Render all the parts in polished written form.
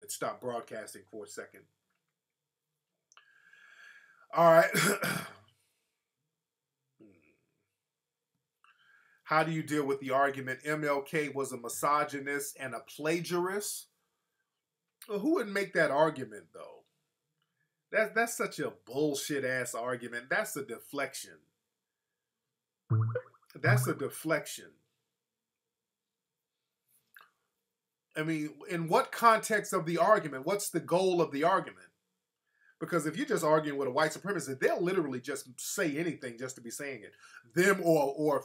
It stopped broadcasting for a second. All right. How do you deal with the argument MLK was a misogynist and a plagiarist? Well, who would make that argument, though? That's such a bullshit ass argument. That's a deflection. That's a deflection. I mean, in what context of the argument? What's the goal of the argument? Because if you're just arguing with a white supremacist, they'll literally just say anything just to be saying it. Them or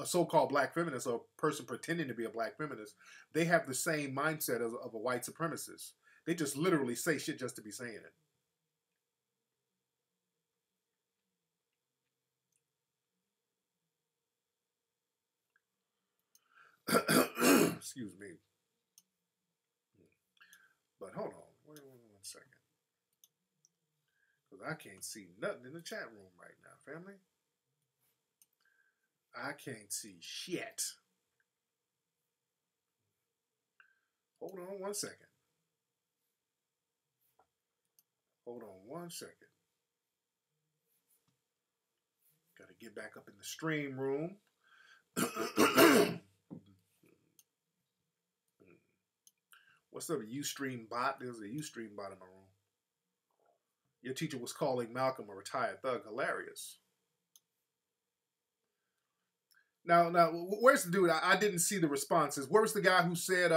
a so-called black feminist or a person pretending to be a black feminist, they have the same mindset of a white supremacist. They just literally say shit just to be saying it. Excuse me. But hold on. Wait 1 second. Because I can't see nothing in the chat room right now, family. I can't see shit. Hold on 1 second. Hold on 1 second. Got to get back up in the stream room. What's up, a Ustream bot? There's a Ustream bot in my room. Your teacher was calling Malcolm a retired thug. Hilarious. Now, where's the dude? I didn't see the responses. Where was the guy who said,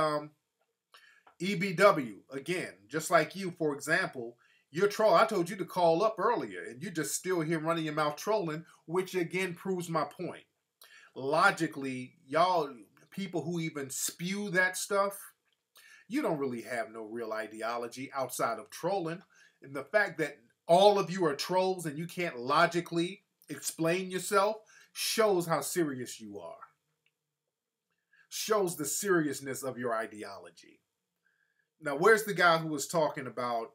EBW, again, just like you, for example, you're troll. I told you to call up earlier, and you're just still here running your mouth trolling, which again proves my point. Logically, y'all, people who even spew that stuff, you don't really have no real ideology outside of trolling. And the fact that all of you are trolls and you can't logically explain yourself shows how serious you are. Shows the seriousness of your ideology. Now, where's the guy who was talking about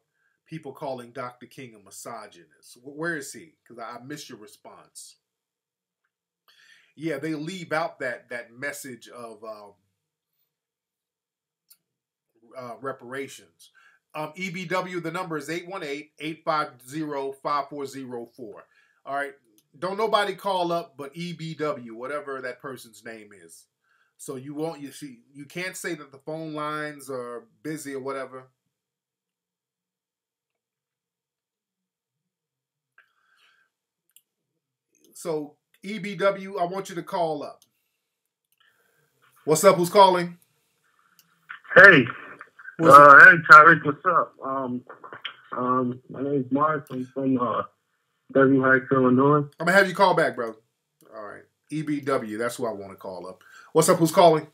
people calling Dr. King a misogynist? Where is he? Because I missed your response. Yeah, they leave out that message of reparations. EBW, the number is 818-850-5404. All right. Don't nobody call up but EBW, whatever that person's name is. So you can't say that the phone lines are busy or whatever. So EBW, I want you to call up. What's up? Who's calling? Hey. Hey, Tariq, what's up? My name is Mark. I'm from W Heights, Illinois. I'm going to have you call back, brother. All right. EBW, that's who I want to call up. What's up? Who's calling?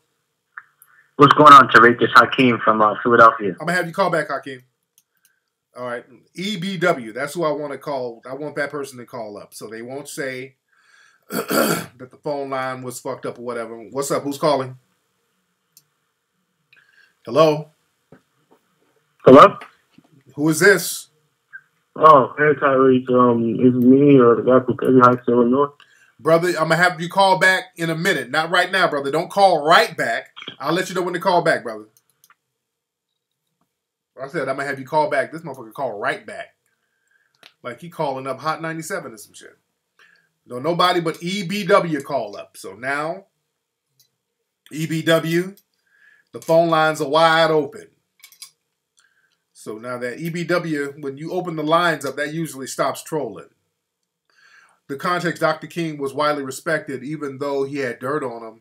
What's going on, Tariq? It's Hakeem from Philadelphia. I'm going to have you call back, Hakeem. All right. EBW, that's who I want to call. I want that person to call up so they won't say that the phone line was fucked up or whatever. What's up? Who's calling? Hello? Hello? Who is this? Oh, hey, Tariq. It's me or the guy from W Heights, Illinois. Brother, I'm going to have you call back in a minute. Not right now, brother. Don't call right back. I'll let you know when to call back, brother. I said I'm going to have you call back. This motherfucker call right back. Like he calling up Hot 97 or some shit. No, nobody but EBW call up. So now, EBW, the phone lines are wide open. So now that EBW, when you open the lines up, that usually stops trolling. The context, Dr. King was widely respected, even though he had dirt on him.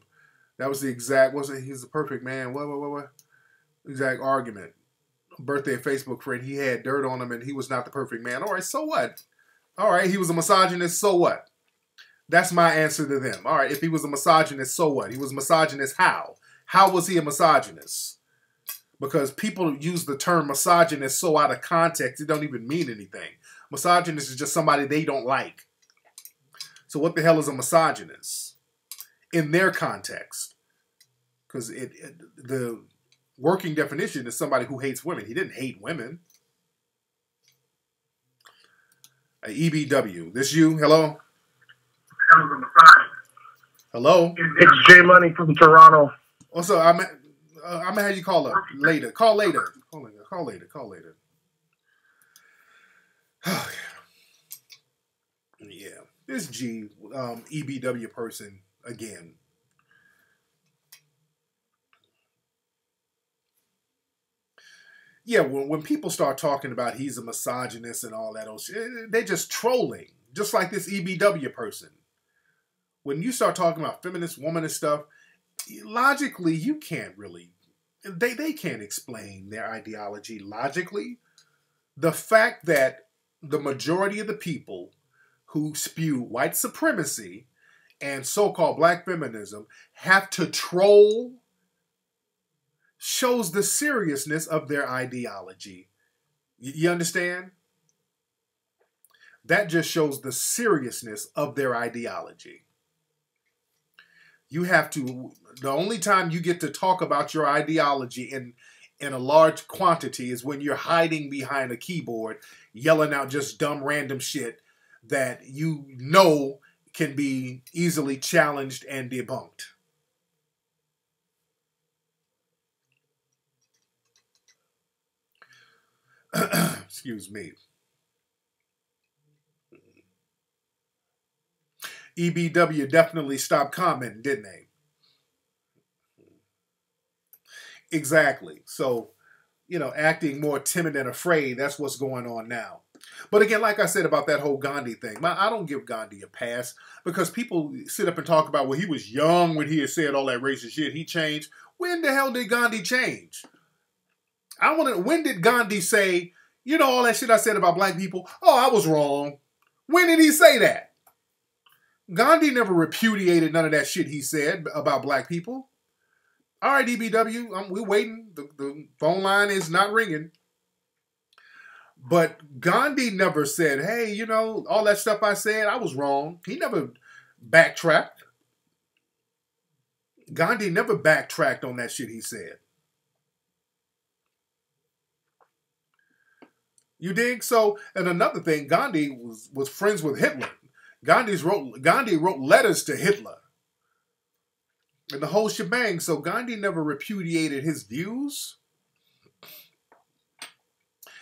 That was the exact, wasn't he's a perfect man. What? Exact argument. Birthday Facebook friend, he had dirt on him and he was not the perfect man. All right, so what? All right, he was a misogynist, so what? That's my answer to them. All right, if he was a misogynist, so what? He was a misogynist, how? How was he a misogynist? Because people use the term misogynist so out of context, it don't even mean anything. Misogynist is just somebody they don't like. So what the hell is a misogynist? In their context. Because the working definition is somebody who hates women. He didn't hate women. EBW, this you? Hello? Hello? It's J Money from Toronto. Also, I'm gonna have you call up later. Call later. Call later. Call later. Call later. Yeah, this EBW person again. Yeah, when people start talking about he's a misogynist and all that old shit, they're just trolling. Just like this EBW person. When you start talking about feminist, womanist stuff, logically you can't really. They can't explain their ideology logically. The fact that the majority of the people who spew white supremacy and so-called black feminism have to troll shows the seriousness of their ideology. You understand? That just shows the seriousness of their ideology. You have to, the only time you get to talk about your ideology in a large quantity is when you're hiding behind a keyboard, yelling out just dumb random shit that you know can be easily challenged and debunked. Excuse me. EBW definitely stopped commenting, didn't they? Exactly. So, acting more timid and afraid, that's what's going on now. But again, like I said about that whole Gandhi thing, I don't give Gandhi a pass because people sit up and talk about, well, he was young when he had said all that racist shit. He changed. When the hell did Gandhi change? When did Gandhi say, all that shit I said about black people? Oh, I was wrong. When did he say that? Gandhi never repudiated none of that shit he said about black people. All right, EBW, we're waiting. The phone line is not ringing. But Gandhi never said, hey, all that stuff I said, I was wrong. He never backtracked. Gandhi never backtracked on that shit he said. You dig? So, and another thing, Gandhi was friends with Hitler. Gandhi wrote letters to Hitler. And the whole shebang. So Gandhi never repudiated his views.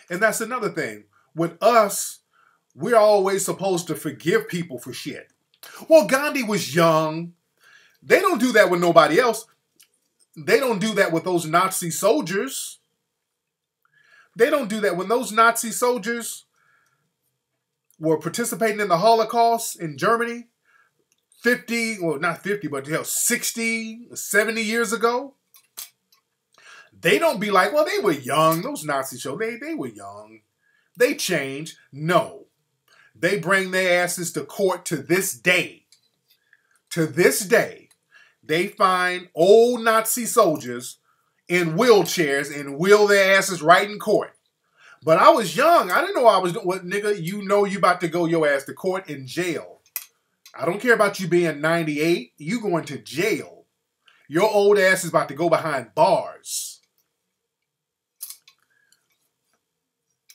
And that's another thing. With us, we're always supposed to forgive people for shit. Well, Gandhi was young. They don't do that with nobody else. They don't do that with those Nazi soldiers. They don't do that when those Nazi soldiers were participating in the Holocaust in Germany 50, well, not 50, but 60, 70 years ago. They don't be like, well, they were young. Those Nazi shows, they were young. They changed. No. They bring their asses to court to this day. To this day, they find old Nazi soldiers in wheelchairs and wheel their asses right in court. But I was young. I didn't know I was doing what, nigga, you about to go your ass to court in jail. I don't care about you being 98. You going to jail. Your old ass is about to go behind bars.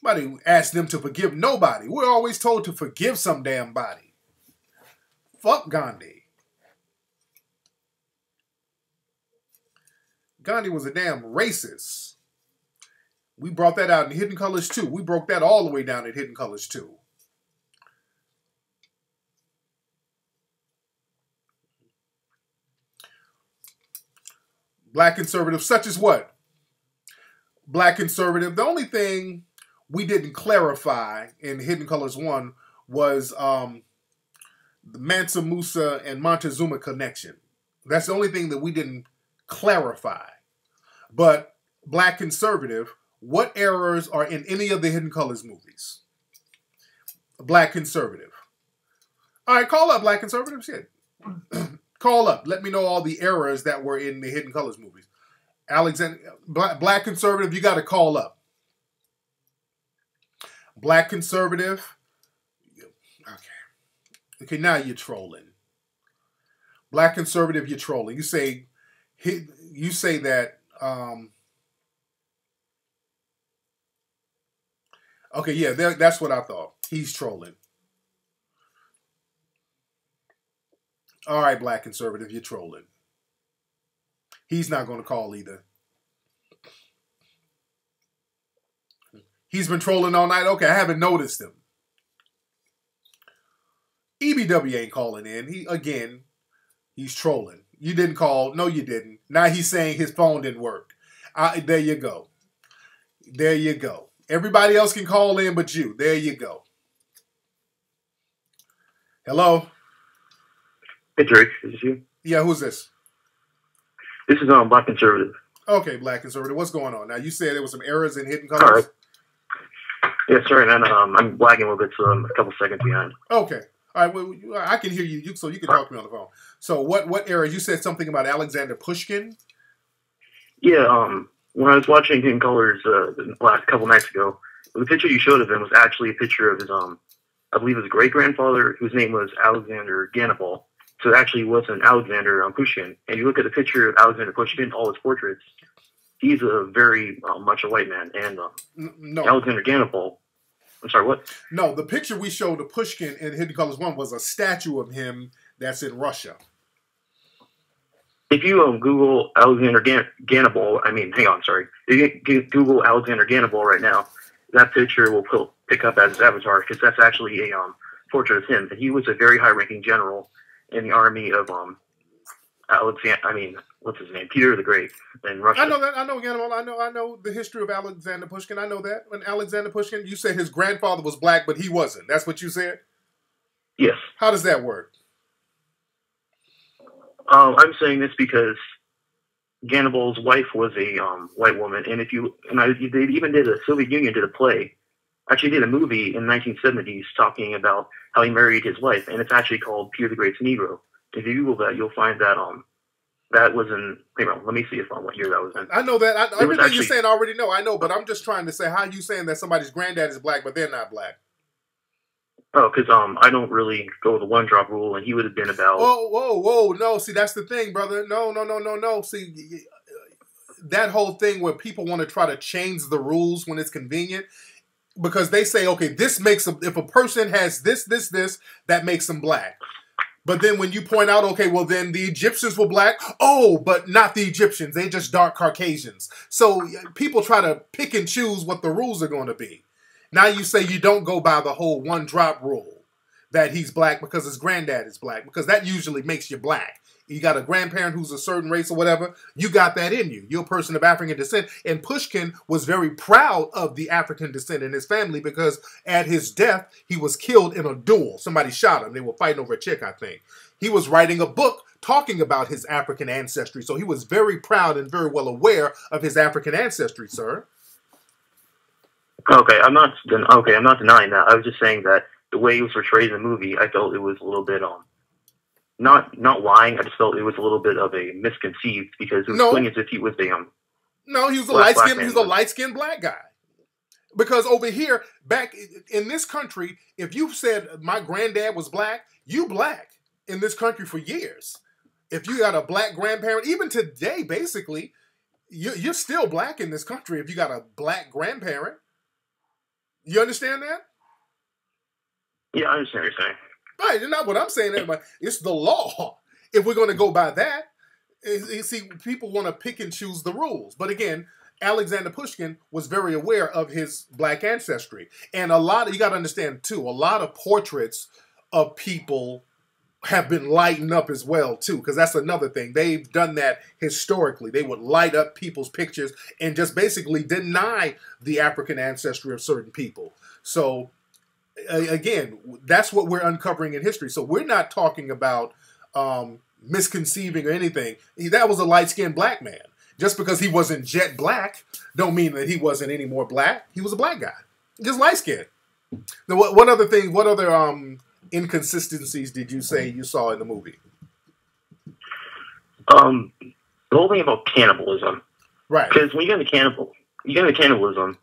Nobody asked them to forgive nobody. We're always told to forgive some damn body. Fuck Gandhi. Gandhi was a damn racist. We brought that out in Hidden Colors 2. We broke that all the way down in Hidden Colors 2. Black conservative, such as what? Black conservative. The only thing we didn't clarify in Hidden Colors 1 was the Mansa Musa and Montezuma connection. That's the only thing that we didn't clarify. But black conservative, what errors are in any of the Hidden Colors movies? Black conservative. All right, call up black conservative shit. Call up. Let me know all the errors that were in the Hidden Colors movies. Alexander, black conservative, you got to call up. Black conservative. Okay, now you're trolling. Black conservative, you're trolling. You say that. Okay, yeah, that's what I thought. He's trolling. All right, black conservative, you're trolling. He's not going to call either. He's been trolling all night. Okay, I haven't noticed him. EBW ain't calling in. He's trolling. You didn't call. No, you didn't. Now he's saying his phone didn't work. There you go. There you go. Everybody else can call in but you. There you go. Hello? Hey, Tariq. Is this you? Yeah, who's this? This is Black Conservative. Okay, Black Conservative. What's going on? Now, you said there was some errors in Hidden Colors? All right. Yeah, sorry, man. I'm lagging a little bit, so I'm a couple seconds behind. Okay. All right, well, I can hear you, so you can talk to me on the phone. So what error? You said something about Alexander Pushkin? Yeah, when I was watching Hidden Colors the last couple nights ago, the picture you showed of him was actually a picture of his, I believe his great-grandfather, whose name was Alexander Ganabal. So it actually wasn't Alexander Pushkin. And you look at the picture of Alexander Pushkin, all his portraits, he's a very much a white man. And no. Alexander Ganabal, I'm sorry, what? No, the picture we showed of Pushkin in Hidden Colors 1 was a statue of him that's in Russia. If you Google Alexander Ganabal, if you Google Alexander Ganabal right now, that picture will pick up as his avatar, because that's actually a portrait of him. And he was a very high-ranking general in the army of what's his name? Peter the Great in Russia. I know that. I know Ganabal. I know the history of Alexander Pushkin. I know that. And Alexander Pushkin, you said his grandfather was black, but he wasn't. That's what you said? Yes. How does that work? I'm saying this because Ganabal's wife was a white woman, and they even did Soviet Union did a play, actually did a movie in the 1970s talking about how he married his wife, and it's actually called Peter the Great's Negro. If you Google that, you'll find that that was in. Let me see what year that was in. I know that. Everything you're saying, I already know. I know, but I'm just trying to say, how are you saying that somebody's granddad is black, but they're not black? Oh, because I don't really go with the one drop rule, and he would have been about. Whoa! No, see, that's the thing, brother. No. See, that whole thing where people want to try to change the rules when it's convenient, because they say, okay, this makes if a person has this, that makes them black. But then when you point out, okay, well then the Egyptians were black. Oh, but not the Egyptians. They just dark Caucasians. So people try to pick and choose what the rules are going to be. Now you say you don't go by the whole one drop rule that he's black because his granddad is black, because that usually makes you black. You got a grandparent who's a certain race or whatever, you got that in you. You're a person of African descent. And Pushkin was very proud of the African descent in his family, because at his death, he was killed in a duel. Somebody shot him. They were fighting over a chick, I think. He was writing a book talking about his African ancestry. So he was very proud and very well aware of his African ancestry, sir. Okay, I'm not denying that. I was just saying that the way he was portrayed in the movie, I felt it was a little bit not lying. I just felt it was a little bit of a misconceived, because it was playing as if he was a No, he was a light-skinned black guy. Because over here, back in this country, if you said my granddad was black, you black in this country for years. If you got a black grandparent, even today, basically, you're still black in this country if you got a black grandparent. You understand that? Yeah, I understand what you're saying. Right, not what I'm saying. It's the law. If we're going to go by that, you see, people want to pick and choose the rules. But again, Alexander Pushkin was very aware of his black ancestry. And you got to understand, too, a lot of portraits of people have been lightened up as well, too, because that's another thing. They've done that historically. They would light up people's pictures and just basically deny the African ancestry of certain people. So, again, that's what we're uncovering in history. So we're not talking about misconceiving or anything. That was a light-skinned black man. Just because he wasn't jet black don't mean that he wasn't any more black. He was a black guy. Just light-skinned. Now, what other inconsistencies did you say you saw in the movie? The whole thing about cannibalism. Right. Because when you get into cannibalism,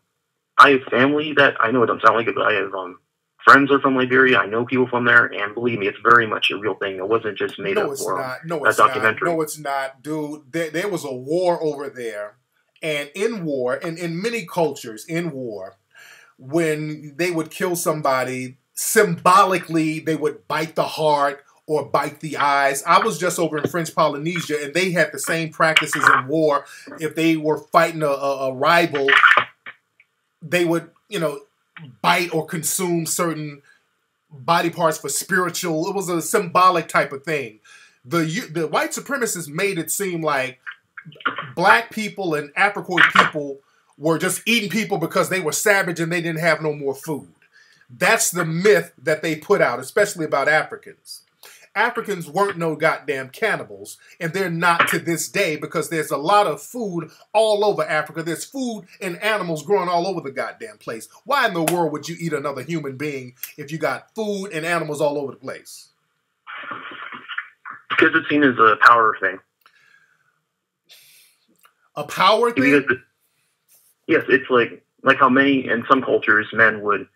I have family that, I know it doesn't sound like it, but I have friends are from Liberia. I know people from there, and believe me, it's very much a real thing. It wasn't just made up for a documentary. No, it's not, dude. There was a war over there, and in war, and in many cultures, in war, when they would kill somebody, symbolically, they would bite the heart or bite the eyes. I was just over in French Polynesia, and they had the same practices in war. If they were fighting a rival, they would, bite or consume certain body parts for spiritual. It was a symbolic type of thing. The white supremacists made it seem like black people and African people were just eating people because they were savage and they didn't have no more food. That's the myth that they put out, especially about Africans. Africans weren't no goddamn cannibals, and they're not to this day because there's a lot of food all over Africa. There's food and animals growing all over the goddamn place. Why in the world would you eat another human being if you got food and animals all over the place? Because it's seen as a power thing. A power thing? Yes, it's like how many, in some cultures, men would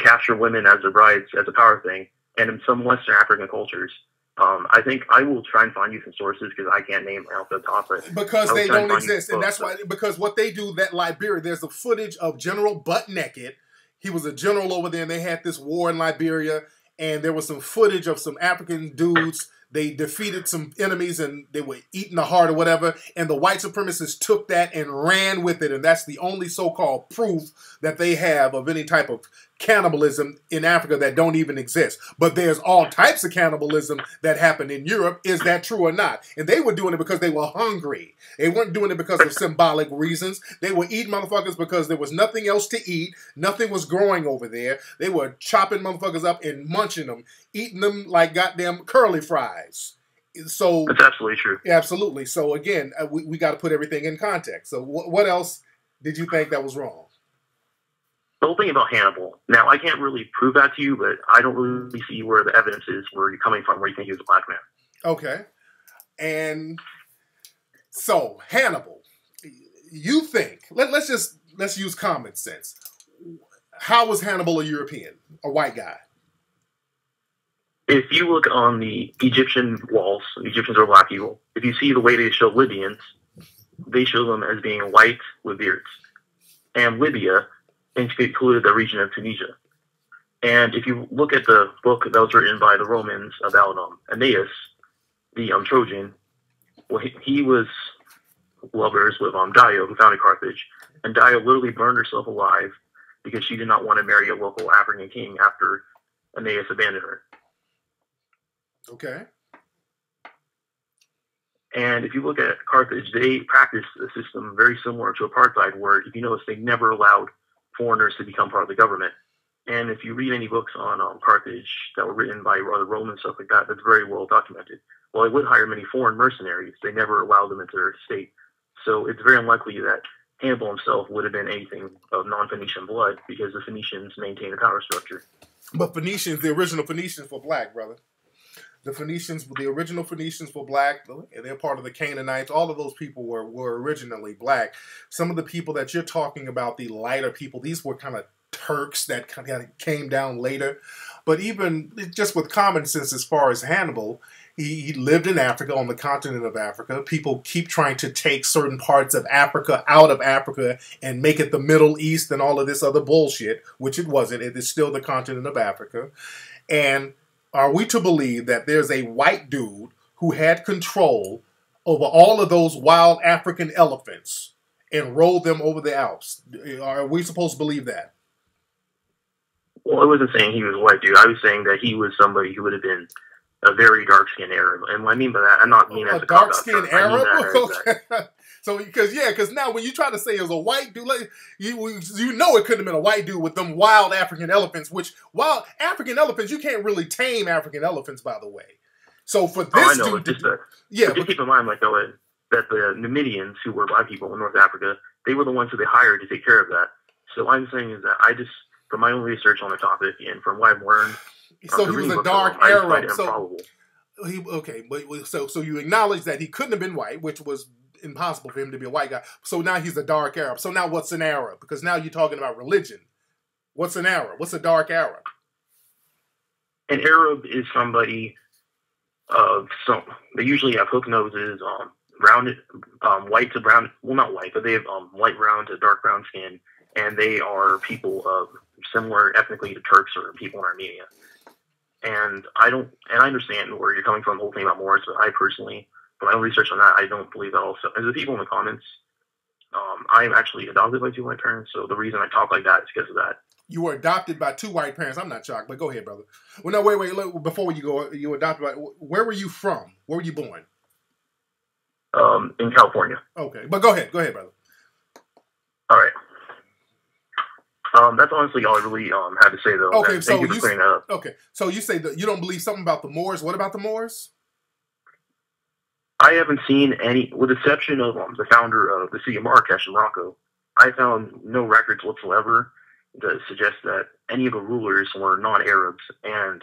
capture women as their brides as a power thing. And in some Western African cultures, I think I will try and find you some sources because I can't name off the top. Because they don't exist, and that's why. Because what they do, that Liberia, there's a footage of General Butt Naked. He was a general over there, and they had this war in Liberia, and there was some footage of some African dudes. They defeated some enemies, and they were eating the heart or whatever. And the white supremacists took that and ran with it, and that's the only so-called proof that they have of any type of cannibalism in Africa that don't even exist. But there's all types of cannibalism that happened in Europe. Is that true or not? And they were doing it because they were hungry. They weren't doing it because of symbolic reasons. They were eating motherfuckers because there was nothing else to eat. Nothing was growing over there. They were chopping motherfuckers up and munching them, eating them like goddamn curly fries. So that's absolutely true. Absolutely. So again, we got to put everything in context. So what else did you think that was wrong? The whole thing about Hannibal. Now, I can't really prove that to you, but I don't really see where the evidence is, where you're coming from, where you think he was a black man. Okay. And so, Hannibal, you think, let's use common sense. How was Hannibal a European, a white guy? If you look on the Egyptian walls, Egyptians are black people. If you see the way they show Libyans, they show them as being white with beards. And Libya included the region of Tunisia. And if you look at the book that was written by the Romans about Aeneas, the Trojan, well, he was lovers with Dio, who founded Carthage. And Dio literally burned herself alive because she did not want to marry a local African king after Aeneas abandoned her. Okay. And if you look at Carthage, they practiced a system very similar to apartheid, where, if you notice, they never allowed foreigners to become part of the government. And if you read any books on Carthage that were written by other Romans, stuff like that, that's very well documented. While they would hire many foreign mercenaries, they never allowed them into their state. So it's very unlikely that Hannibal himself would have been anything of non-Phoenician blood, because the Phoenicians maintained a power structure. But Phoenicians, the original Phoenicians were black, brother. The original Phoenicians were black, and they're part of the Canaanites. All of those people were originally black. Some of the people that you're talking about, the lighter people, these were kind of Turks that kind of came down later. But even just with common sense, as far as Hannibal, he lived in Africa, on the continent of Africa. People keep trying to take certain parts of Africa out of Africa and make it the Middle East and all of this other bullshit, which it wasn't. It is still the continent of Africa. And are we to believe that there's a white dude who had control over all of those wild African elephants and rode them over the Alps? Are we supposed to believe that? Well, I wasn't saying he was a white dude. I was saying that he was somebody who would have been a very dark-skinned Arab. And what I mean by that, I'm not meaning as a dark-skinned Arab? So, because now when you try to say it was a white dude, like, you know it couldn't have been a white dude with them wild African elephants, which wild African elephants, you can't really tame African elephants, by the way. So for this dude, just keep in mind, like, though, that the Numidians, who were black people in North Africa, they were the ones who they hired to take care of that. So what I'm saying is that I just, from my own research on the topic and from what I've learned, so he was a dark Arab. So you acknowledge that he couldn't have been white, which was impossible for him to be a white guy. So now he's a dark Arab. So now what's an Arab? Because now you're talking about religion. What's an Arab? What's a dark Arab? An Arab is somebody they usually have hook noses, rounded, white to brown. Well, not white, but they have light brown to dark brown skin, and they are people of similar ethnically to Turks or people in Armenia. And I understand where you're coming from, the whole thing about Moors, but I personally, from my own research on that, I don't believe that also. As the people in the comments, I'm actually adopted by two white parents, so the reason I talk like that is because of that. You were adopted by two white parents. I'm not shocked, but go ahead, brother. Well, no, wait. Look, before you go, you were adopted by. Where were you from? Where were you born? In California. Okay, but go ahead, brother. All right. That's honestly all I really had to say, though. Okay, so thank you for clearing that up. Okay, so you say that you don't believe something about the Moors. What about the Moors? I haven't seen any, with the exception of the founder of the city of Marrakesh in Morocco. I found no records whatsoever that suggest that any of the rulers were non-Arabs. And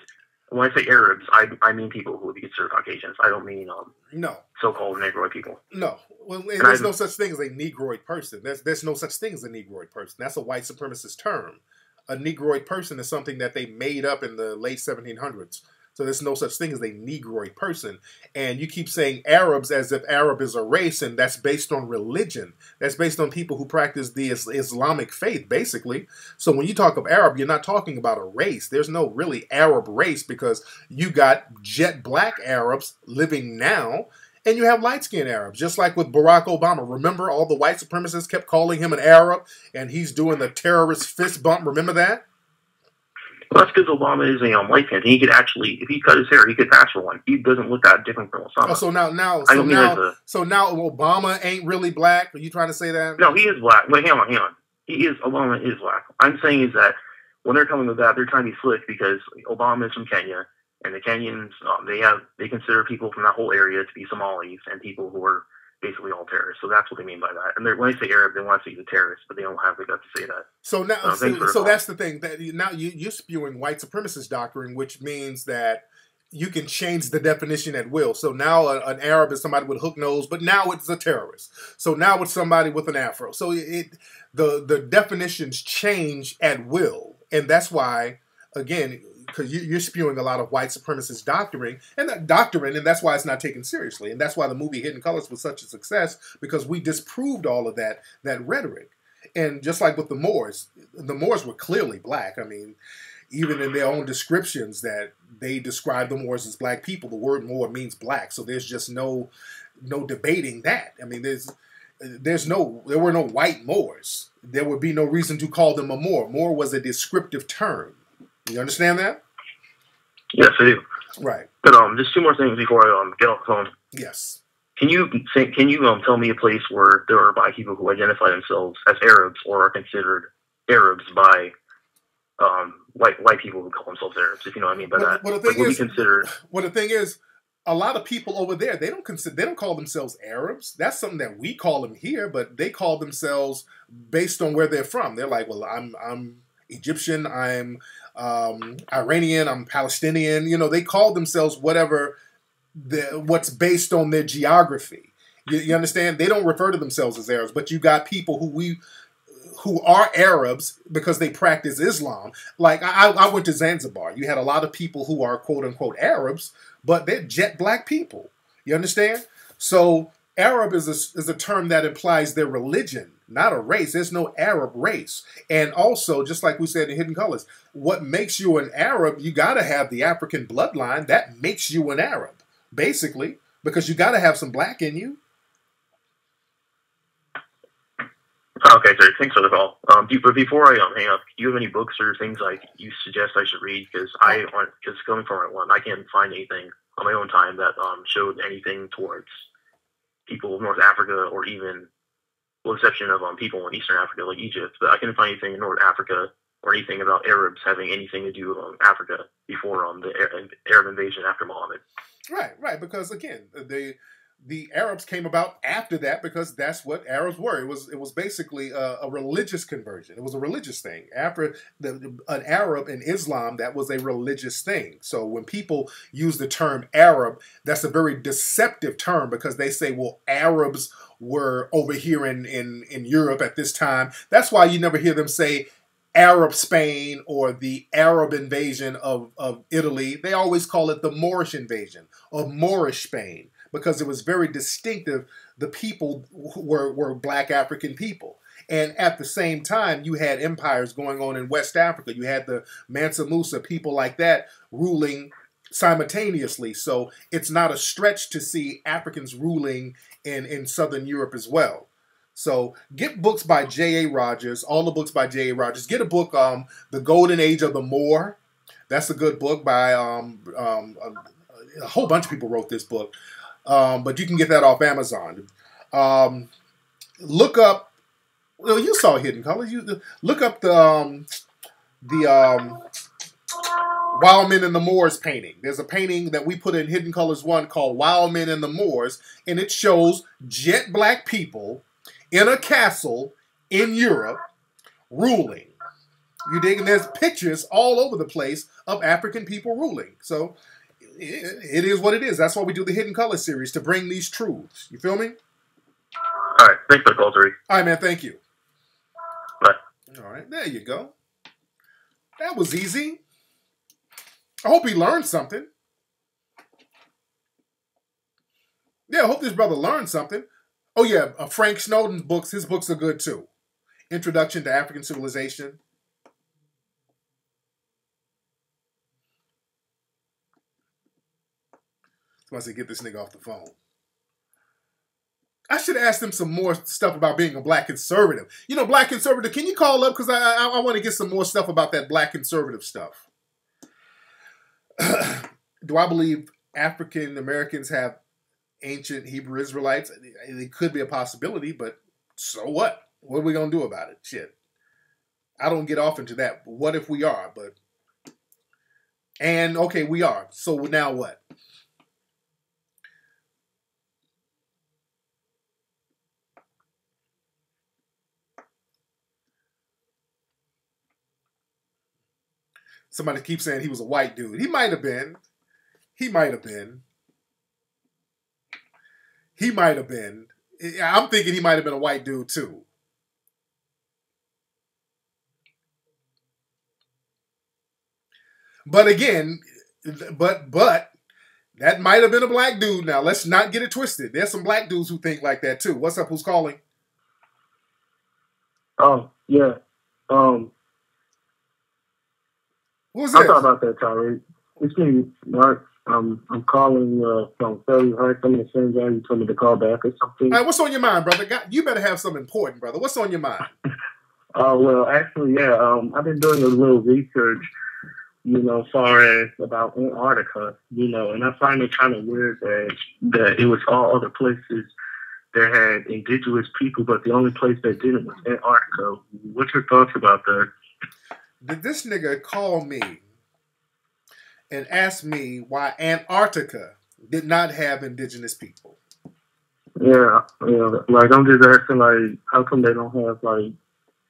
when I say Arabs, I mean people who would be considered Caucasians. I don't mean no so-called Negroid people. No. Well, there's no such thing as a Negroid person. There's no such thing as a Negroid person. That's a white supremacist term. A Negroid person is something that they made up in the late 1700s. So there's no such thing as a Negroid person. And you keep saying Arabs as if Arab is a race, and that's based on religion. That's based on people who practice the Islamic faith, basically. So when you talk of Arab, you're not talking about a race. There's no really Arab race because you got jet black Arabs living now, and you have light-skinned Arabs, just like with Barack Obama. Remember, all the white supremacists kept calling him an Arab, and he's doing the terrorist fist bump. Remember that? Well, that's because Obama is a white man. He could actually, if he cut his hair, he could pass for one. He doesn't look that different from Osama. Oh, so now Obama ain't really black? Are you trying to say that? No, he is black. Wait, hang on. Obama is black. I'm saying is that when they're coming with that, they're trying to be slick because Obama is from Kenya, and the Kenyans, they consider people from that whole area to be Somalis and people who are basically all terrorists. So that's what they mean by that. And when they say Arab, they want to say the terrorists, but they don't have the guts to say that. So now, so that's the thing. That now you're spewing white supremacist doctrine, which means that you can change the definition at will. So now an Arab is somebody with a hook nose, but now it's a terrorist. So now it's somebody with an afro. So the definitions change at will, and that's why, again, because you're spewing a lot of white supremacist doctrine, and that's why it's not taken seriously, and that's why the movie Hidden Colors was such a success, because we disproved all of that rhetoric. And just like with the Moors were clearly black. I mean, even in their own descriptions that they describe the Moors as black people, the word Moor means black, so there's just no debating that. I mean, there were no white Moors. There would be no reason to call them a Moor. Moor was a descriptive term. You understand that? Yes, I do. Right. But just two more things before I get off the phone. Yes. Can you tell me a place where there are black people who identify themselves as Arabs or are considered Arabs by white people who call themselves Arabs? If you know what I mean by that. Well, the thing is, a lot of people over there, they don't call themselves Arabs. That's something that we call them here, but they call themselves based on where they're from. They're like, well, I'm Egyptian, I'm Iranian, I'm Palestinian. You know, they call themselves what's based on their geography. You understand? They don't refer to themselves as Arabs, but you got people who are Arabs because they practice Islam. Like I went to Zanzibar. You had a lot of people who are quote unquote Arabs, but they're jet black people. You understand? So Arab is a term that implies their religion, not a race. There's no Arab race. And also, just like we said in Hidden Colors, what makes you an Arab, you got to have the African bloodline. That makes you an Arab, basically, because you got to have some black in you. Okay, sir. Thanks for the call. But before I hang up, do you have any books or things like you suggest I should read? Because just coming from one, I can't find anything on my own time that showed anything towards people of North Africa, or even, with the exception of people in Eastern Africa, like Egypt. But I couldn't find anything in North Africa or anything about Arabs having anything to do with Africa before the Arab invasion after Muhammad. Right. Because again, the Arabs came about after that because that's what Arabs were. It was basically a religious conversion. It was a religious thing. After an Arab in Islam, that was a religious thing. So when people use the term Arab, that's a very deceptive term because they say, well, Arabs were over here in Europe at this time. That's why you never hear them say Arab Spain or the Arab invasion of Italy. They always call it the Moorish invasion or Moorish Spain, because it was very distinctive. The people were black African people. And at the same time, you had empires going on in West Africa. You had the Mansa Musa, people like that ruling simultaneously. So it's not a stretch to see Africans ruling in Southern Europe as well. So get books by J.A. Rogers, all the books by J.A. Rogers. Get a book, The Golden Age of the Moor. That's a good book by a whole bunch of people wrote this book. But you can get that off Amazon. Look up, well, you saw Hidden Colors. You look up the Wild Men and the Moors painting. There's a painting that we put in Hidden Colors 1 called Wild Men and the Moors, and it shows jet black people in a castle in Europe ruling. You dig? And there's pictures all over the place of African people ruling. So it is what it is. That's why we do the Hidden Colors series, to bring these truths. You feel me? All right. Thanks for the call, Tariq. All right, man. Thank you. Bye. All right. There you go. That was easy. I hope he learned something. Yeah, I hope this brother learned something. Oh, yeah, Frank Snowden's books, his books are good too. Introduction to African Civilization. Once they get this nigga off the phone. I should ask them some more stuff about being a black conservative. You know, black conservative, can you call up? Because I want to get some more stuff about that black conservative stuff. Do I believe African Americans have ancient Hebrew Israelites? It could be a possibility, but so what? What are we going to do about it? Shit. I don't get off into that. What if we are? And okay, we are. So now what? Somebody keeps saying he was a white dude. He might have been. He might have been. He might have been. I'm thinking he might have been a white dude too. But again, but that might have been a black dude. Now let's not get it twisted. There's some black dudes who think like that too. What's up? Who's calling? Oh yeah. Who's this? I thought about that, Tariq. It's me, Mark. I'm calling from Philly. Right? I'm the same guy you told me to call back or something. All right, what's on your mind, brother? You better have something important, brother. What's on your mind? Well, actually, yeah. I've been doing a little research, as far as about Antarctica, and I find it kind of weird that it was all other places that had indigenous people, but the only place that didn't was Antarctica. What's your thoughts about that? Did this nigga call me and ask me why Antarctica did not have indigenous people? Yeah, like I'm just asking, like, how come they don't have like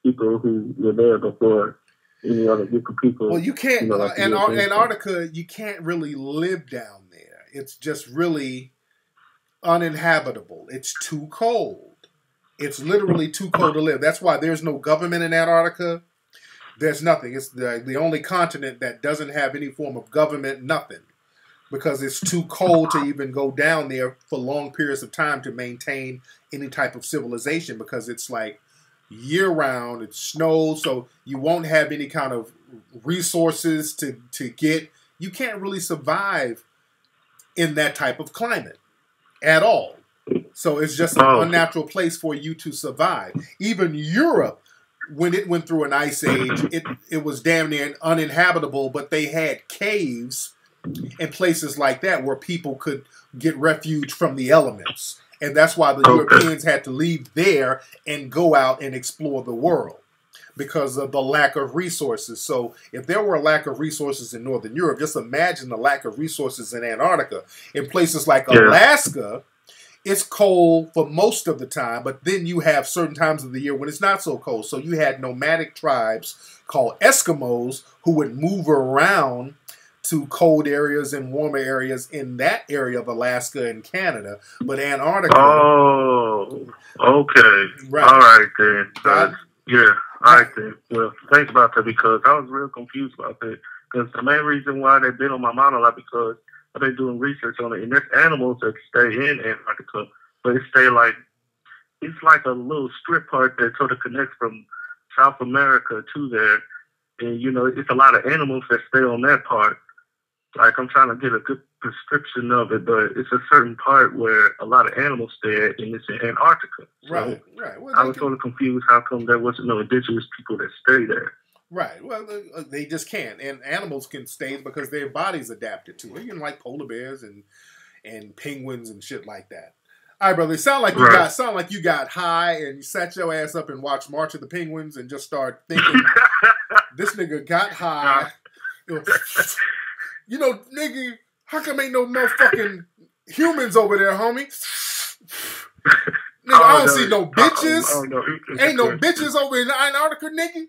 people who were there before any other group of people? Well, you can't. Antarctica, you can't really live down there. It's just really uninhabitable. It's too cold. It's literally too cold to live. That's why there's no government in Antarctica. There's nothing. It's the only continent that doesn't have any form of government, nothing. Because it's too cold to even go down there for long periods of time to maintain any type of civilization, because it's like year-round, it snows, so you won't have any kind of resources to get. You can't really survive in that type of climate at all. So it's just an unnatural place for you to survive. Even Europe, when it went through an ice age, it was damn near uninhabitable, but they had caves and places like that where people could get refuge from the elements. And that's why the Europeans had to leave there and go out and explore the world, because of the lack of resources. So if there were a lack of resources in Northern Europe, just imagine the lack of resources in Antarctica. In places like Alaska, it's cold for most of the time, but then you have certain times of the year when it's not so cold. So you had nomadic tribes called Eskimos who would move around to cold areas and warmer areas in that area of Alaska and Canada. But Antarctica... Oh, okay. Right. All right, then. Yeah, all right, then. Well, thanks about that, because I was real confused about that. Because the main reason why they've been on my mind a lot, because I've been doing research on it, and there's animals that stay in Antarctica, but it's like a little strip part that sort of connects from South America to there, and it's a lot of animals that stay on that part. Like, I'm trying to get a good description of it, but it's a certain part where a lot of animals stay at, and it's in Antarctica. So Right, right. Well, I was sort of confused how come there wasn't no indigenous people that stay there. Right. Well, they just can't, and animals can stay because their body's adapted to it. You know, like polar bears and penguins and shit like that. All right, brother. It sound like you got high and you sat your ass up and watched March of the Penguins and just started thinking, this nigga got high. You know, nigga, how come ain't no motherfucking humans over there, homie? Nigga, I don't see no bitches. Ain't no bitches over in Antarctica, nigga.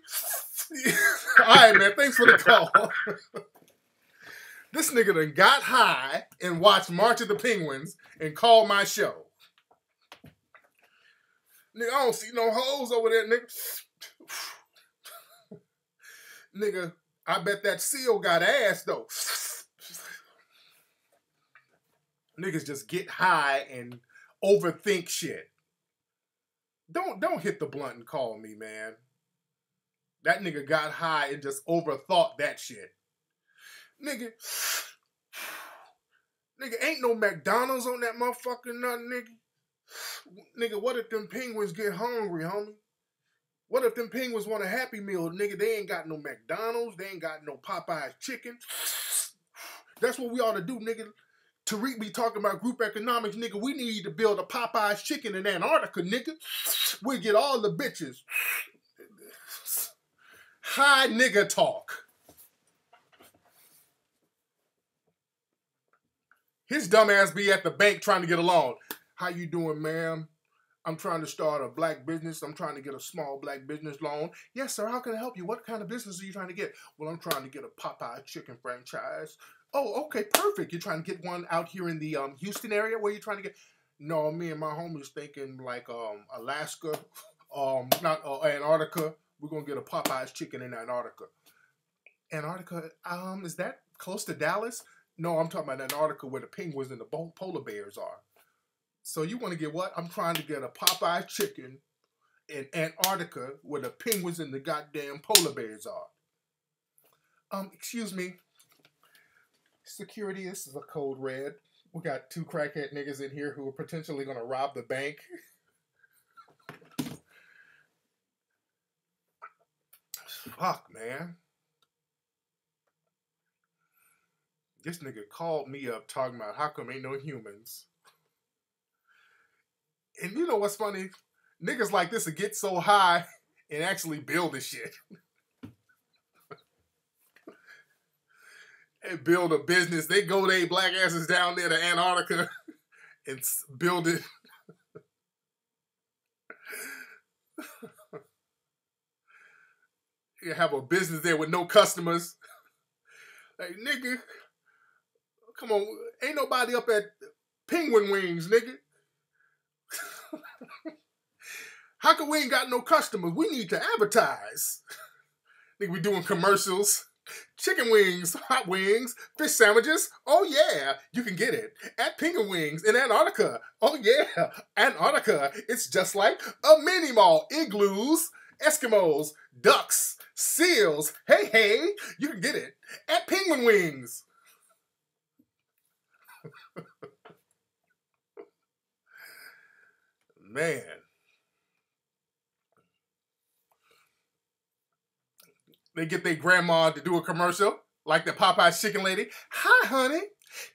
All right, man. Thanks for the call. This nigga done got high and watched March of the Penguins and called my show. Nigga, I don't see no hoes over there, nigga. Nigga, I bet that seal got ass, though. Niggas just get high and overthink shit. Don't hit the blunt and call me, man. That nigga got high and just overthought that shit. Nigga, ain't no McDonald's on that motherfucking nut, nigga. Nigga, what if them penguins get hungry, homie? What if them penguins want a Happy Meal, nigga? They ain't got no McDonald's. They ain't got no Popeye's chicken. That's what we ought to do, nigga. Tariq be talking about group economics, nigga. We need to build a Popeye's chicken in Antarctica, nigga. We get all the bitches. High nigga talk. His dumb ass be at the bank trying to get a loan. How you doing, ma'am? I'm trying to start a black business. I'm trying to get a small black business loan. Yes, sir. How can I help you? What kind of business are you trying to get? Well, I'm trying to get a Popeye chicken franchise. Oh, okay, perfect. You're trying to get one out here in the Houston area? Where you trying to get? No, me and my homies thinking like Alaska, not Antarctica. We're gonna get a Popeye's chicken in Antarctica. Antarctica, is that close to Dallas? No, I'm talking about Antarctica where the penguins and the polar bears are. So you want to get what? I'm trying to get a Popeye chicken in Antarctica where the penguins and the goddamn polar bears are. Excuse me. Security, this is a code red. We got 2 crackhead niggas in here who are potentially going to rob the bank. Fuck, man. This nigga called me up talking about how come ain't no humans. And you know what's funny? Niggas like this will get so high and actually build this shit. And build a business. They go they black asses down there to Antarctica and build it. You have a business there with no customers. Like, nigga, come on. Ain't nobody up at Penguin Wings, nigga. How come we ain't got no customers? We need to advertise. Nigga, we doing commercials. Chicken wings, hot wings, fish sandwiches. Oh, yeah, you can get it at Penguin Wings in Antarctica. Oh, yeah, Antarctica. It's just like a mini mall. Igloos, Eskimos, ducks, seals. Hey, you can get it at Penguin Wings. Man. They get their grandma to do a commercial, like the Popeye's chicken lady. Hi, honey.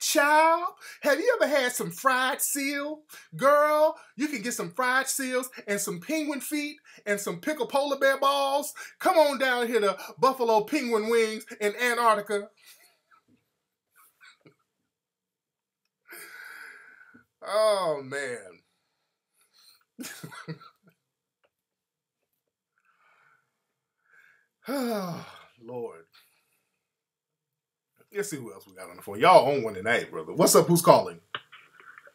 Child, have you ever had some fried seal? Girl, you can get some fried seals and some penguin feet and some pickled polar bear balls. Come on down here to Buffalo Penguin Wings in Antarctica. Oh, man. Oh, Lord. Let's see who else we got on the phone. Y'all own one tonight, brother. What's up? Who's calling?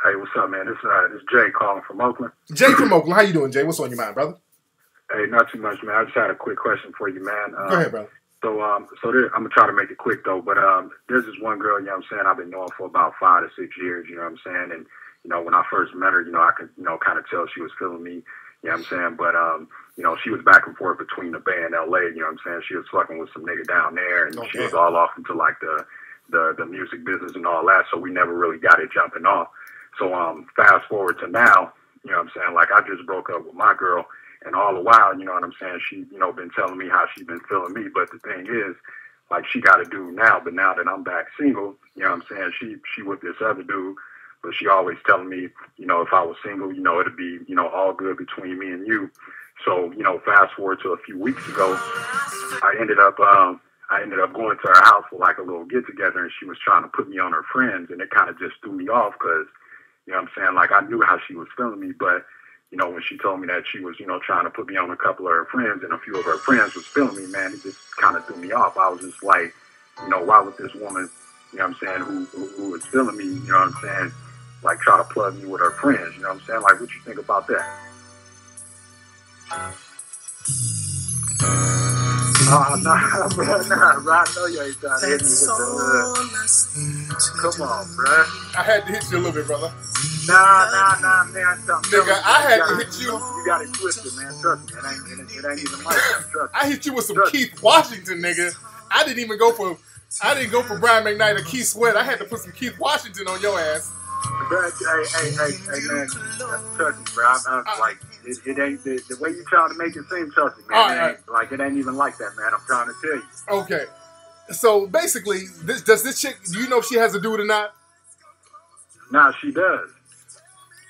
Hey, what's up, man? This is Jay calling from Oakland. Jay from Oakland. How you doing, Jay? What's on your mind, brother? Hey, not too much, man. I just had a quick question for you, man. Go ahead, brother. I'm gonna try to make it quick though. But there's this one girl, you know what I'm saying, I've been knowing for about 5 to 6 years. You know what I'm saying, and you know when I first met her, you know I could kind of tell she was feeling me. You know what I'm saying, but she was back and forth between the Bay and LA. You know what I'm saying, she was fucking with some nigga down there, and she was all off into like the the music business and all that. So we never really got it jumping off. So fast forward to now, you know what I'm saying? Like I just broke up with my girl, and all the while, you know what I'm saying, she, you know, been telling me how she been feeling me. But the thing is, like she got a dude now, but now that I'm back single, you know what I'm saying, she with this other dude, but she always telling me, you know, if I was single, you know, it'd be, you know, all good between me and you. So, you know, fast forward to a few weeks ago, I ended up going to her house for like a little get together, and she was trying to put me on her friends, and it kind of just threw me off because, you know what I'm saying, like I knew how she was feeling me, but, you know, when she told me that she was, you know, trying to put me on a couple of her friends and a few of her friends was feeling me, man, it just kind of threw me off. I was just like, you know, why would this woman, you know what I'm saying, who is feeling me, you know what I'm saying, like try to plug me with her friends, you know what I'm saying? Like, what you think about that? Nah, bro, I know you ain't trying to hit me with the come on, bro. I had to hit you a little bit, brother. Nah, man. Nigga, I had to hit you. You got it twisted, man. Trust me. It ain't even like that. Trust me. I hit you with some Keith Washington, nigga. I didn't go for Brian McKnight or Keith Sweat. I had to put some Keith Washington on your ass. Bro, hey, man. Trust me, bro. I'm like, it ain't the way you trying to make it seem, trust me, man. Right. Like, it ain't even like that, man. I'm trying to tell you. Okay. So, basically, does this chick, do you know if she has a dude or not? Nah, she does.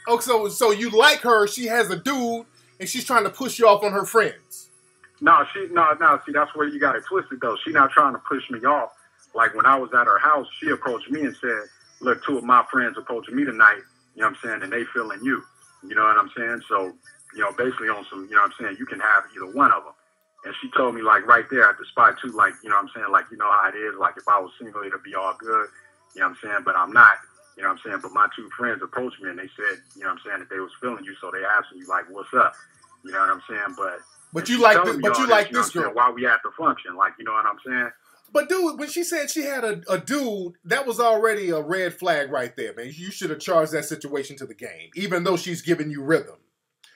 Oh, so you like her, she has a dude, and she's trying to push you off on her friends. No, see, that's where you got it twisted, though. She not trying to push me off. Like, when I was at her house, she approached me and said, look, 2 of my friends approaching me tonight, you know what I'm saying, and they feeling you. You know what I'm saying? So, you know, basically on some, you know what I'm saying, you can have either one of them. And she told me, like, right there at the spot, too, like, you know what I'm saying, like, you know how it is. Like, if I was single, it'd be all good. You know what I'm saying? But I'm not. You know what I'm saying? But my 2 friends approached me and they said, you know what I'm saying, that they was feeling you. So they asked me, like, what's up? You know what I'm saying? But you like this girl. Why we at the function? Like, you know what I'm saying? But dude, when she said she had a dude, that was already a red flag right there, man. You should have charged that situation to the game, even though she's giving you rhythm.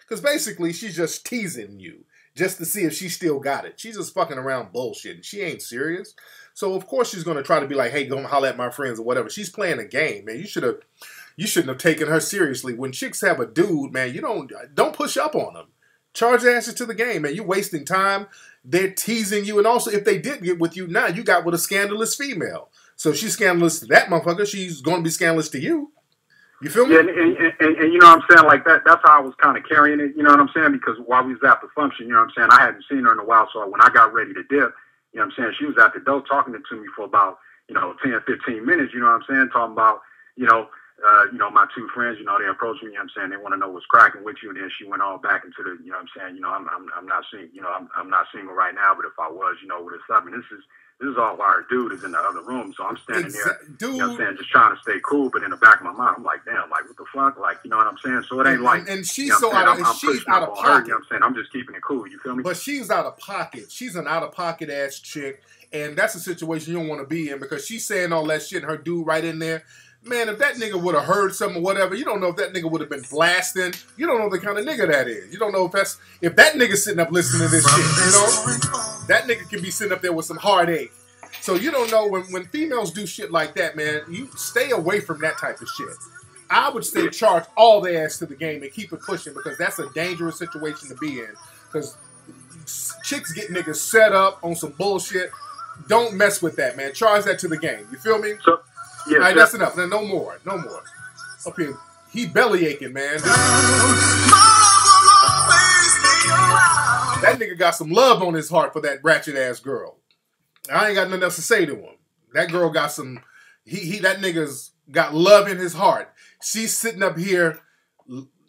Because basically, she's just teasing you just to see if she still got it. She's just fucking around bullshitting. She ain't serious. So, of course, she's going to try to be like, hey, go holler at my friends or whatever. She's playing a game, man. You shouldn't have taken her seriously. When chicks have a dude, man, you don't push up on them. Charge asses to the game, man. You're wasting time. They're teasing you. And also, if they did get with you, now you got with a scandalous female. So if she's scandalous to that motherfucker, she's going to be scandalous to you. You feel me? Yeah, and you know what I'm saying? Like, that's how I was kind of carrying it, you know what I'm saying? Because while we was at the function, you know what I'm saying, I hadn't seen her in a while. So when I got ready to dip, you know what I'm saying, she was at the door talking to me for about, 10, 15 minutes, you know what I'm saying? Talking about, my 2 friends, they approached me, you know what I'm saying, they want to know what's cracking with you. And then she went all back into the, you know what I'm saying, I'm not single, I'm not single right now, but if I was, with this stuff. And this is all why her dude is in the other room. So I'm standing there, dude, you know what I'm saying, just trying to stay cool. But in the back of my mind, I'm like, damn, like, what the fuck? Like, you know what I'm saying? So it ain't like, and she's so out of, she's out of pocket. Her, you know what I'm saying? I'm just keeping it cool. You feel me? But she's out of pocket. She's an out of pocket ass chick. And that's a situation you don't want to be in because she's saying all that shit and her dude right in there. Man, if that nigga would have heard something or whatever, you don't know if that nigga would have been blasting. You don't know the kind of nigga that is. You don't know if that nigga sitting up listening to this shit, That nigga can be sitting up there with some heartache. So you don't know when females do shit like that, man, you stay away from that type of shit. I would say charge all their ass to the game and keep it pushing because that's a dangerous situation to be in. Because chicks get niggas set up on some bullshit. Don't mess with that, man. Charge that to the game. You feel me? So, yeah, all right, that's enough. No more. Up here, he belly aching, man. That nigga got some love on his heart for that ratchet ass girl. I ain't got nothing else to say to him. That girl got some. That nigga's got love in his heart. She's sitting up here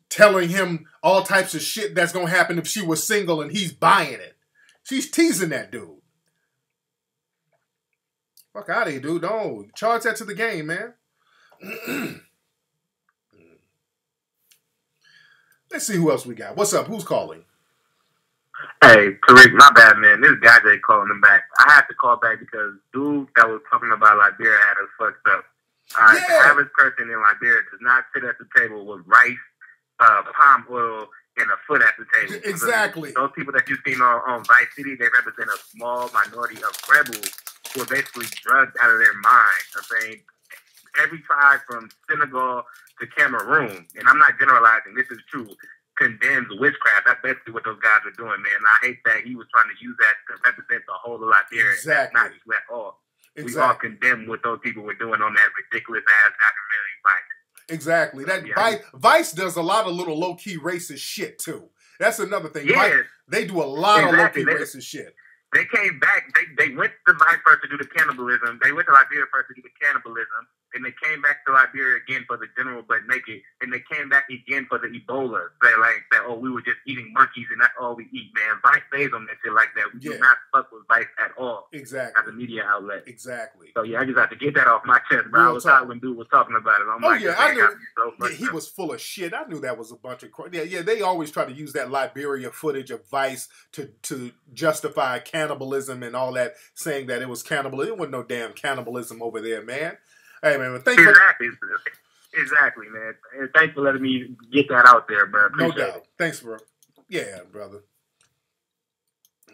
telling him all types of shit that's gonna happen if she was single, and he's buying it. She's teasing that dude. Fuck out of here, dude. Don't charge that to the game, man. Let's see who else we got. What's up? Who's calling? Hey, Tariq, my bad, man. This guy just calling him back. I had to call back because dude that was talking about Liberia had us fucked up. All right, the average person in Liberia does not sit at the table with rice, palm oil, and a foot at the table. Exactly. Those people that you've seen on Vice City, they represent a small minority of rebels who are basically drugged out of their mind. I'm saying every tribe from Senegal to Cameroon, and I'm not generalizing, this is true, condemns witchcraft. That's basically what those guys are doing, man. And I hate that he was trying to use that to represent the whole of Liberia. Exactly. That's not true at all. Exactly. We all condemn what those people were doing on that ridiculous ass documentary fight. Exactly. That Vice does a lot of little low key racist shit too. That's another thing. Yeah. Vice, they do a lot of low key racist shit. They came back. They went to Vice first to do the cannibalism. They went to Liberia first to do the cannibalism. And they came back to Liberia again for the general but naked. And they came back again for the Ebola. Say like that, oh, we were just eating monkeys and that's all we eat, man. Vice stays on that shit like that. We do not fuck with Vice at all. Exactly. As a media outlet. Exactly. So yeah, I just have to get that off my chest, bro. I was tired when dude was talking about it. I'm I knew. He was full of shit. I knew that was a bunch of crap. Yeah, they always try to use that Liberia footage of Vice to justify cannibalism and all that, saying that it was cannibalism. It wasn't no damn cannibalism over there, man. Hey, man, exactly, man. And thanks for letting me get that out there, bro. Appreciate no doubt. it. Thanks, bro. Yeah, brother.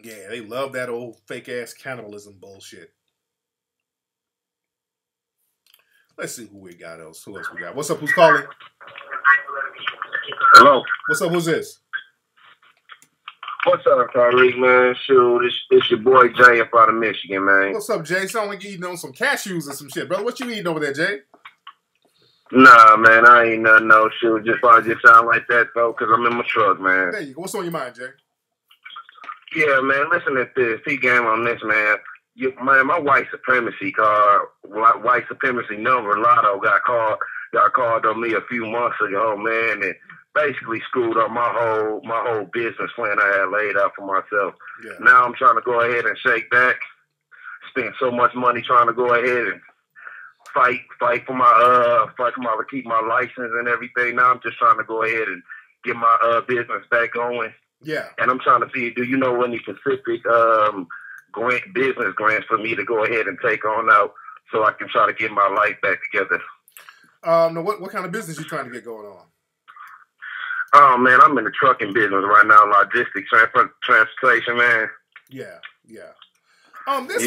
Yeah, they love that old fake-ass cannibalism bullshit. Let's see who we got else. Who else we got? What's up? Who's calling? Hello. What's up? Who's this? What's up, Tariq, man? Shoot, it's your boy Jay up out of Michigan, man. What's up, Jay? Sound like you eating on some cashews or some shit, brother. What you eating over there, Jay? Nah, man, I ain't nothing, no shoot. Just probably just sound like that, though, because I'm in my truck, man. There you go. What's on your mind, Jay? Yeah, man, listen at this. P-game on this, man. Man, my white supremacy card, white supremacy number, Lotto, got called on me a few months ago, man, and basically screwed up my whole business plan I had laid out for myself. Yeah. Now I'm trying to go ahead and shake back. Spent so much money trying to go ahead and fight to keep my license and everything. Now I'm just trying to go ahead and get my business back going. Yeah. And I'm trying to see, do you know any specific business grants for me to go ahead and take on out so I can try to get my life back together? No, what kind of business you trying to get going on? Oh, man, I'm in the trucking business right now, logistics, transportation, man. Yeah. There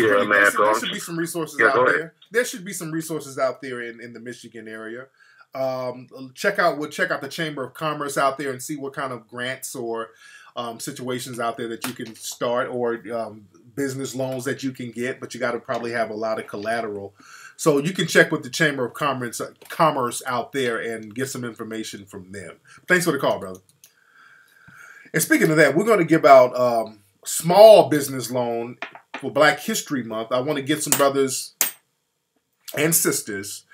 should be some resources out there. There should be some resources out there in the Michigan area. Check out the Chamber of Commerce out there and see what kind of grants or situations out there that you can start, or business loans that you can get, but you got to probably have a lot of collateral. So you can check with the Chamber of Commerce out there and get some information from them. Thanks for the call, brother. And speaking of that, we're going to give out small business loan for Black History Month. I want to get some brothers and sisters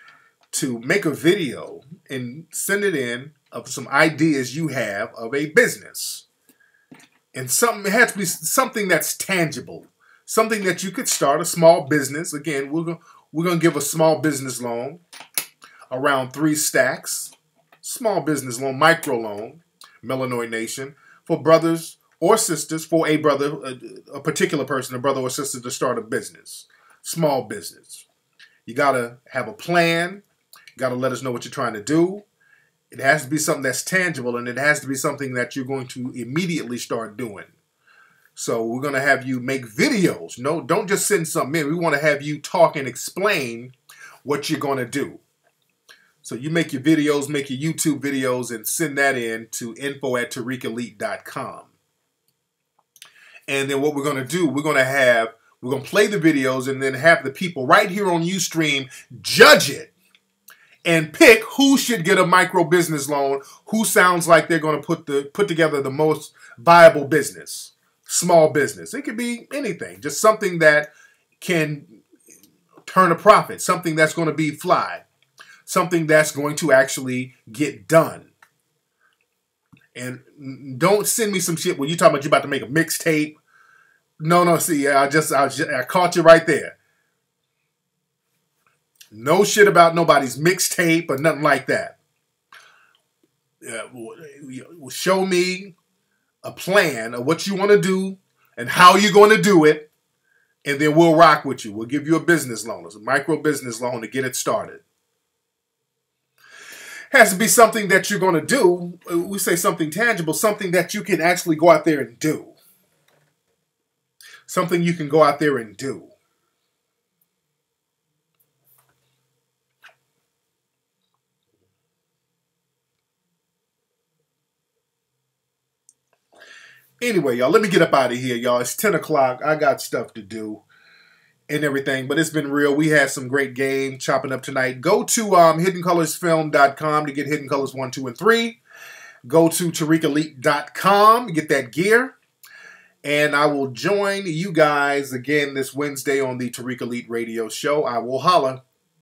to make a video and send it in of some ideas you have of a business. And it has to be something that's tangible, something that you could start, a small business. Again, we're going to give a small business loan around 3 stacks, small business loan, micro loan, Melanoid Nation, for brothers or sisters, for a brother, a particular person, a brother or sister to start a business, small business. You got to have a plan. You got to let us know what you're trying to do. It has to be something that's tangible, and it has to be something that you're going to immediately start doing. So we're going to have you make videos. No, don't just send something in. We want to have you talk and explain what you're going to do. So you make your videos, make your YouTube videos, and send that in to info@tariqelite.com. And then what we're going to do, we're going to play the videos and then have the people right here on Ustream judge it and pick who should get a micro business loan, who sounds like they're going to put together the most viable business, small business. It could be anything, just something that can turn a profit, something that's going to be fly, something that's going to actually get done. And don't send me some shit where you talking about you about to make a mixtape. No, see, I caught you right there. No shit about nobody's mixtape or nothing like that. Show me a plan of what you want to do and how you're going to do it, and then we'll rock with you. We'll give you a business loan. It's a micro business loan to get it started. Has to be something that you're going to do. We say something tangible, something that you can actually go out there and do. Something you can go out there and do. Anyway, y'all, let me get up out of here, y'all. It's 10 o'clock. I got stuff to do and everything, but it's been real. We had some great game chopping up tonight. Go to hiddencolorsfilm.com to get Hidden Colors 1, 2, and 3. Go to TariqElite.com to get that gear. And I will join you guys again this Wednesday on the Tariq Elite Radio Show. I will holla.